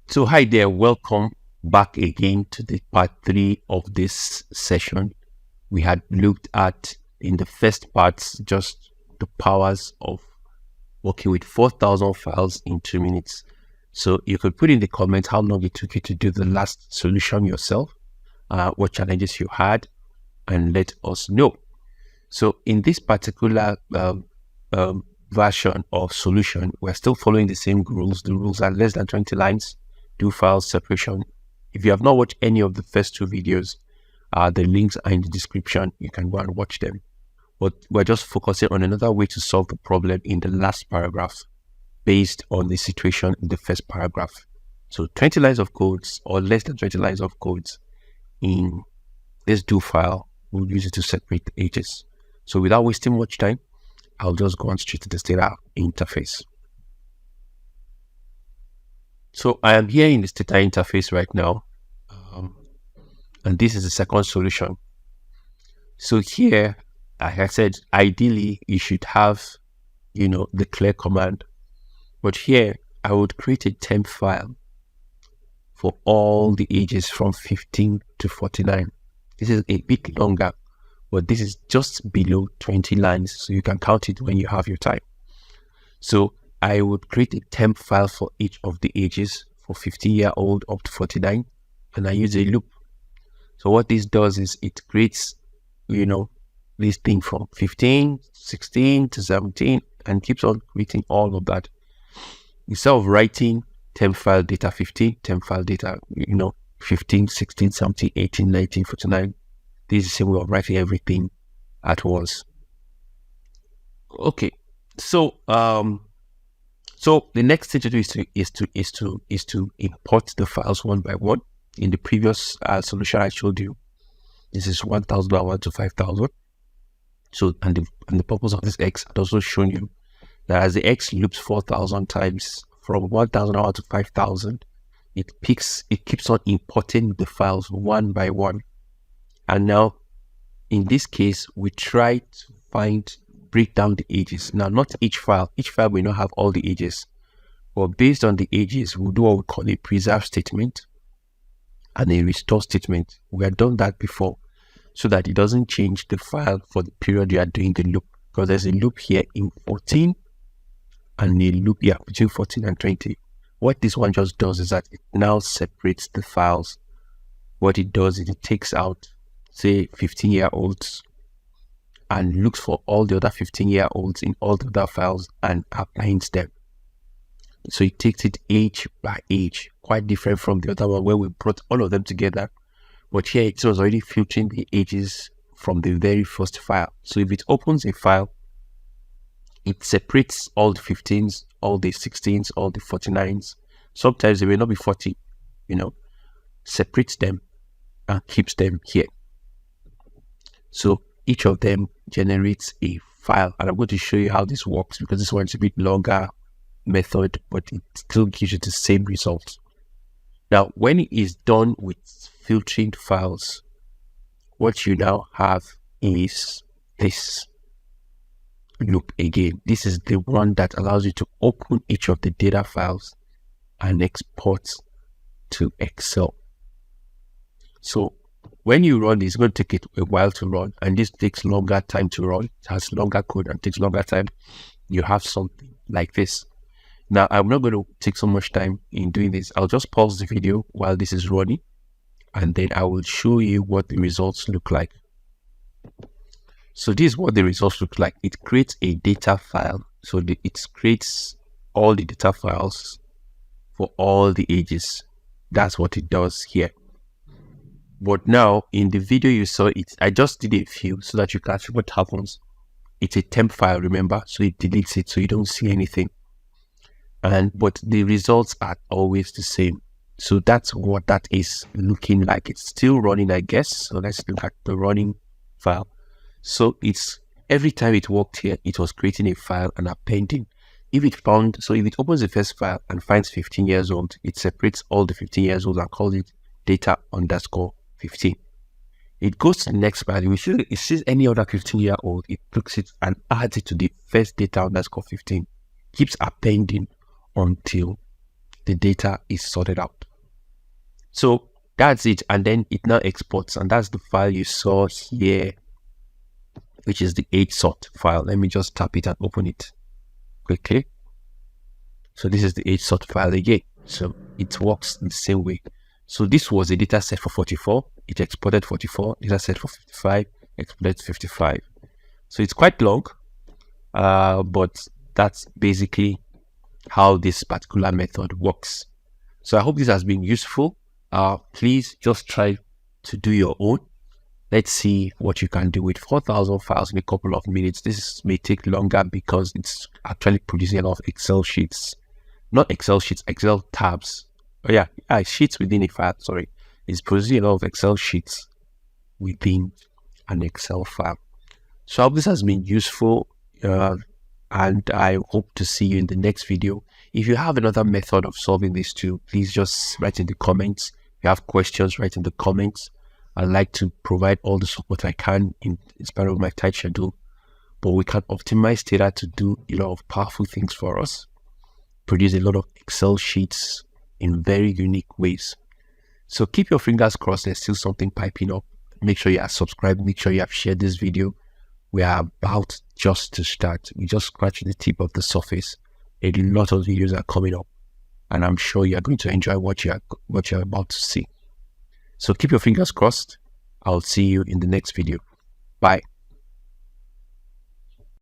So hi there, welcome back again to the part 3 of this session. We had looked at in the first part just the powers of working with 4,000 files in 2 minutes. So you could put in the comments how long it took you to do the last solution yourself, what challenges you had, and let us know. So in this particular version of solution, we're still following the same rules. The rules are less than 20 lines, do file separation. If you have not watched any of the first 2 videos, the links are in the description. You can go and watch them. But we're just focusing on another way to solve the problem in the last paragraph based on the situation in the first paragraph. So 20 lines of codes or less than 20 lines of codes in this do file, we'll use it to separate the ages. So without wasting much time, I'll just go on straight to the Stata interface. So I am here in the Stata interface right now, and this is the second solution. So here, like I said, ideally you should have, the clear command. But here, I would create a temp file for all the ages from 15 to 49. This is a bit longer, but this is just below 20 lines, so you can count it when you have your time. So I would create a temp file for each of the ages for 15-year-old up to 49, and I use a loop. So what this does is it creates, this thing from 15, 16 to 17, and keeps on creating all of that. Instead of writing temp file data 15, temp file data, 15, 16, 17, 18, 19, 49, this is the same way of writing everything at once. Okay, so the next thing to do is to import the files one by one. In the previous solution I showed you, this is 1,001 to 5,000. So and the purpose of this X had also shown you that as the X loops 4,000 times from 1,001 to 5,000, it keeps on importing the files one by one. And now, in this case, we try to break down the ages. Now, not each file will not have all the ages, but based on the ages, we'll do what we call a preserve statement and a restore statement. We have done that before, so that it doesn't change the file for the period you are doing the loop, because there's a loop here in 14 and a loop here between 14 and 20. What this one just does is that it now separates the files. What it does is it takes out, say, 15-year-olds and looks for all the other 15-year-olds in all the other files and appends them. So it takes it age by age, quite different from the other one where we brought all of them together. But here it was already filtering the ages from the very first file. So if it opens a file, it separates all the 15s, all the 16s, all the 49s. Sometimes they may not be 40, separates them and keeps them here. So each of them generates a file, and I'm going to show you how this works because this one's a bit longer method, but it still gives you the same result. Now, when it is done with filtering files, what you now have is this loop again. This is the one that allows you to open each of the data files and export to Excel. So when you run this, it's going to take it a while to run, and this takes longer time to run. It has longer code and takes longer time. You have something like this. Now, I'm not going to take so much time in doing this. I'll just pause the video while this is running, and then I will show you what the results look like. So this is what the results look like. It creates a data file. So it creates all the data files for all the ages. That's what it does here. But now in the video you saw it, I just did a few so that you can see what happens. It's a temp file, remember, so it deletes it so you don't see anything. But the results are always the same. So that's what that is looking like. It's still running, I guess. So let's look at the running file. So it's every time it worked here, it was creating a file and appending. If it opens the first file and finds 15 years old, it separates all the 15 years old and calls it data_15. It goes to the next file. It sees any other 15-year-old, it takes it and adds it to the first data_15. Keeps appending until the data is sorted out. So that's it, and then it now exports, and that's the file you saw here, which is the HSOT file. Let me just tap it and open it quickly. So this is the HSOT file again. So it works in the same way. So this was a data set for 44. It exported 44. Data set for 55. Exported 55. So it's quite long, but that's basically how this particular method works. So I hope this has been useful. Please just try to do your own. Let's see what you can do with 4,000 files in a couple of minutes. This may take longer because it's actually producing a lot of Excel sheets. Not Excel sheets, Excel tabs. Oh yeah, sheets within a file, sorry. It's producing a lot of Excel sheets within an Excel file. So I hope this has been useful, and I hope to see you in the next video. If you have another method of solving this too, please just write in the comments. If you have questions, write in the comments. I'd like to provide all the support I can in spite of my tight schedule, but we can optimize Stata to do a lot of powerful things for us, produce a lot of Excel sheets in very unique ways. So keep your fingers crossed. There's still something piping up. Make sure you are subscribed. Make sure you have shared this video. We are about just to start. We just scratched the tip of the surface. A lot of videos are coming up, and I'm sure you are going to enjoy what you're about to see. So keep your fingers crossed. I'll see you in the next video. Bye.